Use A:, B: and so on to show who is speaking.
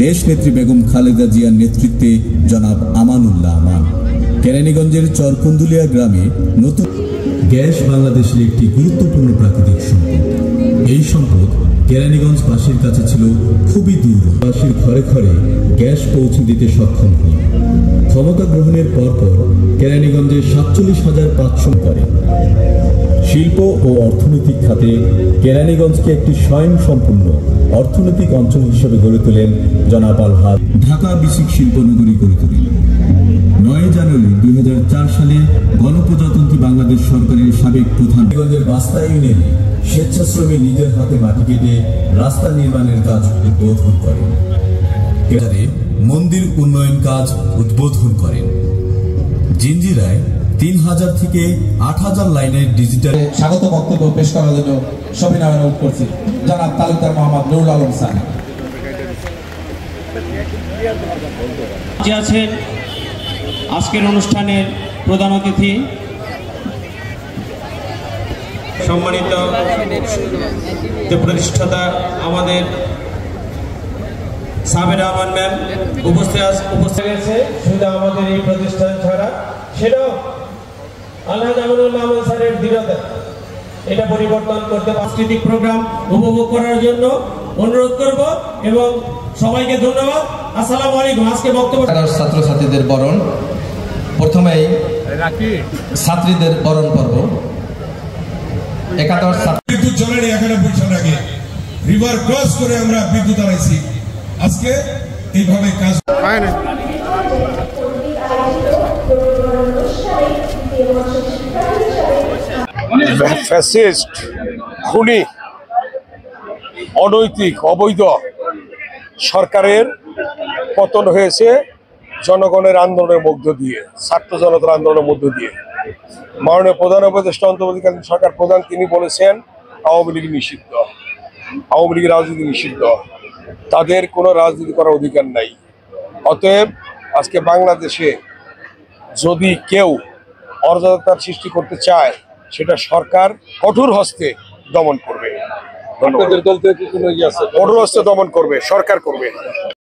A: দেশ নেত্রী বেগম খালেদা জিয়ার নেতৃত্বে জনাব আমানুল্লাহ আমান কেরানীগঞ্জের চরকুন্দুলিয়া গ্রামে নতুন গ্যাস বাংলাদেশের একটি গুরুত্বপূর্ণ প্রাকৃতিক সম্পদ। এই সম্পদ কেরানীগঞ্জবাসীর কাছে ছিল খুবই দুর্লভ। বাসীর ঘরে ঘরে গ্যাস পৌঁছে দিতে সক্ষম হন। ক্ষমতা গ্রহণের পরপর কেরানীগঞ্জে 47,500 করে। শিল্প ও অর্থনৈতিক খাতে কেরানীগঞ্জকে একটি স্বয়ংসম্পূর্ণ অর্থনৈতিক অঞ্চল হিসেবে গড়ে তোলেন জনাব আলহাজ। ঢাকা বিসিক শিল্পনগরী গড়ে তোলেন। 9 জানুয়ারি 2004 সালে গণপ্রজাতন্ত্রী বাংলাদেশ সরকারের সাবেক প্রধান বাস্তা ইউনিয়নে স্বেচ্ছাশ্রমী নিজের হাতে মাটি কেটে রাস্তা নির্মাণের কাজ উদ্বোধন করেন। মন্দির উন্নয়ন কাজ উদ্বোধন করেন। জিঞ্জিরায় 3000 থেকে 8000 লাইনের ডিজিটাল
B: স্বাগত বক্তব্য পেশ করার জন্য সবিনয় অনুরোধ করছি জনাব তালুকদার মোহাম্মদ নুরুল আলম স্যার।
C: আছেন আজকের অনুষ্ঠানের প্রধান অতিথি সম্মানিত প্রতিষ্ঠাতা আমাদের সাবেরা আমান ম্যাম উপস্থিত আছে। শুধু আমাদের এই প্রতিষ্ঠান ছাড়া সেটাও আলহাজ আমানুল্লাহ আমান স্যারের দৃঢ়তা, এটা পরিবর্তন করতে সাংস্কৃতিক প্রোগ্রাম উপভোগ করার জন্য অনুরোধ করব এবং সবাইকে ধন্যবাদ। আসসালামু আলাইকুম। আজকে বক্তব্য
B: ছাত্রছাত্রীদের বরণ, প্রথমেই ছাত্রীদের বরণ পর্ব। 71
D: বিদ্যুৎ জ্বলেনি 91 সাল আগে, রিভার ক্রস করে আমরা বিদ্যুৎ আনাইছি। আজকে এইভাবে কাজ
E: ফ্যাসিস্ট, খুনি, অনৈতিক, অবৈধ সরকারের পতন হয়েছে জনগণের আন্দোলনের মধ্য দিয়ে, ছাত্র জনতার আন্দোলনের মধ্য দিয়ে। মাননীয় প্রধান উপদেষ্টা অন্তর্বর্তীকালীন সরকার প্রধান তিনি বলেছেন আওয়ামী লীগ নিষিদ্ধ, আওয়ামী লীগের রাজনীতি নিষিদ্ধ, তাদের কোনো রাজনীতি করার অধিকার নাই। অতএব আজকে বাংলাদেশে যদি কেউ অরাজকতার সৃষ্টি করতে চায় সেটা সরকার কঠোর হস্তে দমন করবে। কঠোর হস্তে দমন করবে, সরকার করবে।